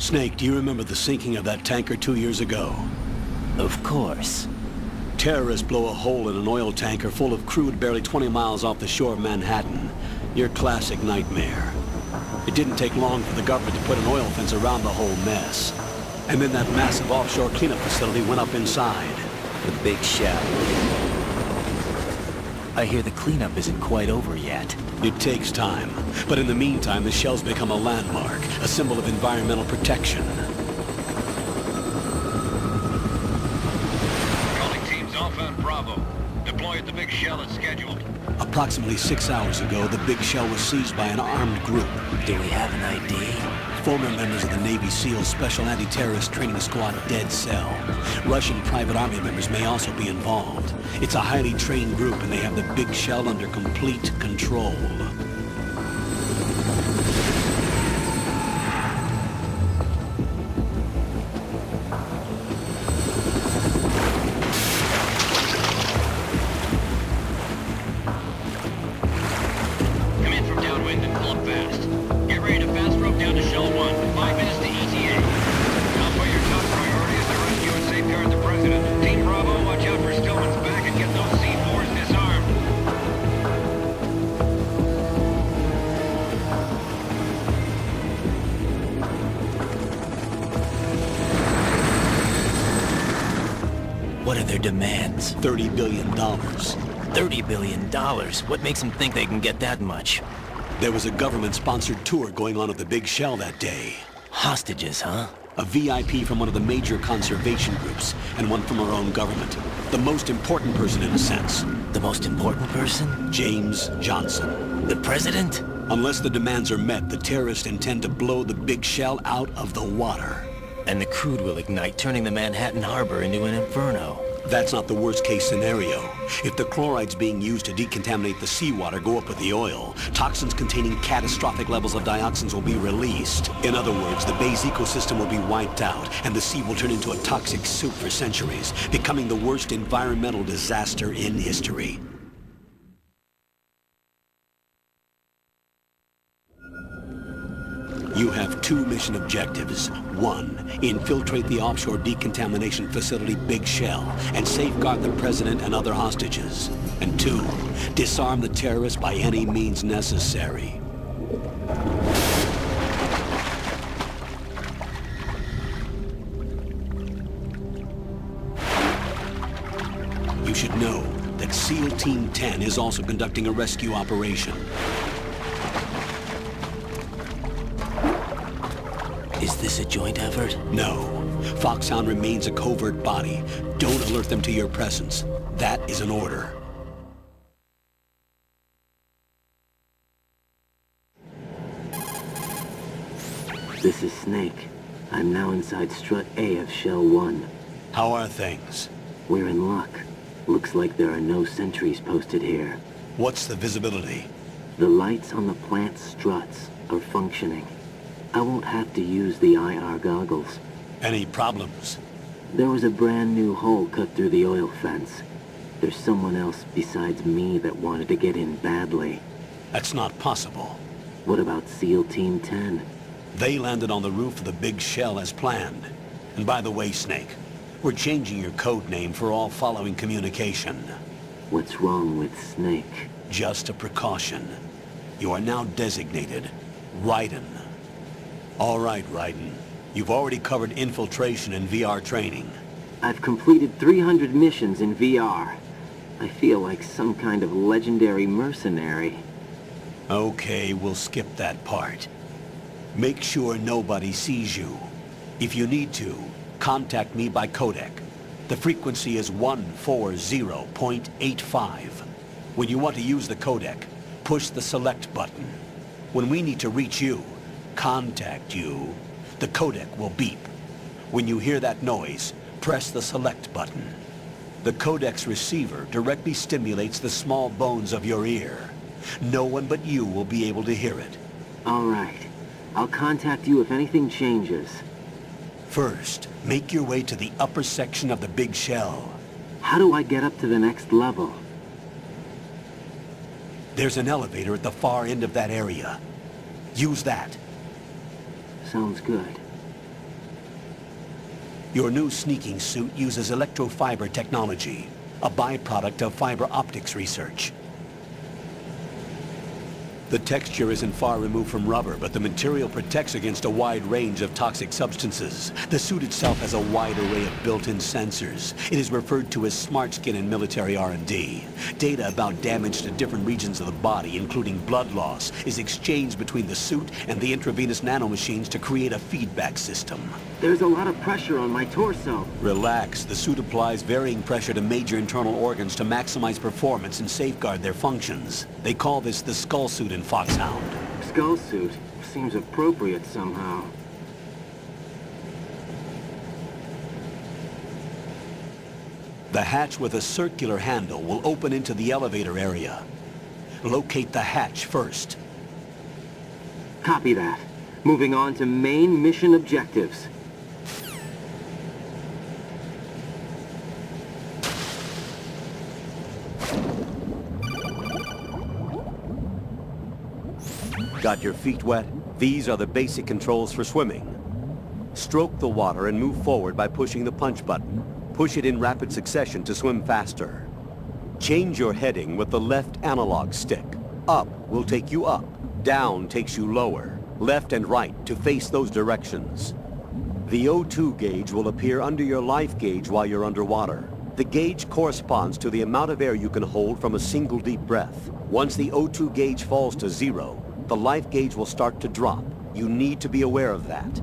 Snake, do you remember the sinking of that tanker 2 years ago? Of course. Terrorists blow a hole in an oil tanker full of crude barely 20 miles off the shore of Manhattan. Your classic nightmare. It didn't take long for the government to put an oil fence around the whole mess. And then that massive offshore cleanup facility went up inside. The big shell. I hear the cleanup isn't quite over yet. It takes time. But in the meantime, the shell's become a landmark, a symbol of environmental protection. Calling teams Alpha and Bravo. Deploy at the big shell as scheduled. Approximately 6 hours ago, the big shell was seized by an armed group. Do we have an ID? Former members of the Navy SEALs Special Anti-Terrorist Training Squad Dead Cell. Russian private army members may also be involved. It's a highly trained group and they have the big shell under complete control. Come in from downwind and pull up fast. Get ready to fast rope down to Shell 1. 5 minutes to ETA. Alpha, your top priority is to rescue and safeguard the President. Team Bravo, watch out for Stillman's back and get those C4s disarmed. What are their demands? $30 billion. $30 billion? What makes them think they can get that much? There was a government-sponsored tour going on at the big shell that day. Hostages, huh? A VIP from one of the major conservation groups, and one from our own government. The most important person in a sense. The most important person? James Johnson. The President? Unless the demands are met, the terrorists intend to blow the big shell out of the water. And the crude will ignite, turning the Manhattan Harbor into an inferno. That's not the worst-case scenario. If the chlorides being used to decontaminate the seawater go up with the oil, toxins containing catastrophic levels of dioxins will be released. In other words, the bay's ecosystem will be wiped out, and the sea will turn into a toxic soup for centuries, becoming the worst environmental disaster in history. You have 2 mission objectives. 1, infiltrate the offshore decontamination facility Big Shell and safeguard the President and other hostages. And 2, disarm the terrorists by any means necessary. You should know that SEAL Team 10 is also conducting a rescue operation. Is this a joint effort? No. Foxhound remains a covert body. Don't alert them to your presence. That is an order. This is Snake. I'm now inside Strut A of Shell 1. How are things? We're in luck. Looks like there are no sentries posted here. What's the visibility? The lights on the plant struts are functioning. I won't have to use the IR goggles. Any problems? There was a brand new hole cut through the oil fence. There's someone else besides me that wanted to get in badly. That's not possible. What about SEAL Team 10? They landed on the roof of the big shell as planned. And by the way, Snake, we're changing your code name for all following communication. What's wrong with Snake? Just a precaution. You are now designated Raiden. All right, Raiden. You've already covered infiltration and VR training. I've completed 300 missions in VR. I feel like some kind of legendary mercenary. Okay, we'll skip that part. Make sure nobody sees you. If you need to, contact me by codec. The frequency is 140.85. When you want to use the codec, push the select button. When we need to reach you, contact you, the codec will beep. When you hear that noise, press the select button. The codec's receiver directly stimulates the small bones of your ear. No one but you will be able to hear it. All right. I'll contact you if anything changes. First, make your way to the upper section of the big shell. How do I get up to the next level? There's an elevator at the far end of that area. Use that. Sounds good. Your new sneaking suit uses electrofiber technology, a byproduct of fiber optics research. The texture isn't far removed from rubber, but the material protects against a wide range of toxic substances. The suit itself has a wide array of built-in sensors. It is referred to as smart skin in military R&D. Data about damage to different regions of the body, including blood loss, is exchanged between the suit and the intravenous nanomachines to create a feedback system. There's a lot of pressure on my torso. Relax. The suit applies varying pressure to major internal organs to maximize performance and safeguard their functions. They call this the skull suit in Foxhound. Skull suit seems appropriate somehow. The hatch with a circular handle will open into the elevator area. Locate the hatch first. Copy that. Moving on to main mission objectives. Got your feet wet? These are the basic controls for swimming. Stroke the water and move forward by pushing the punch button. Push it in rapid succession to swim faster. Change your heading with the left analog stick. Up will take you up. Down takes you lower. Left and right to face those directions. The O2 gauge will appear under your life gauge while you're underwater. The gauge corresponds to the amount of air you can hold from a single deep breath. Once the O2 gauge falls to 0, the life gauge will start to drop. You need to be aware of that.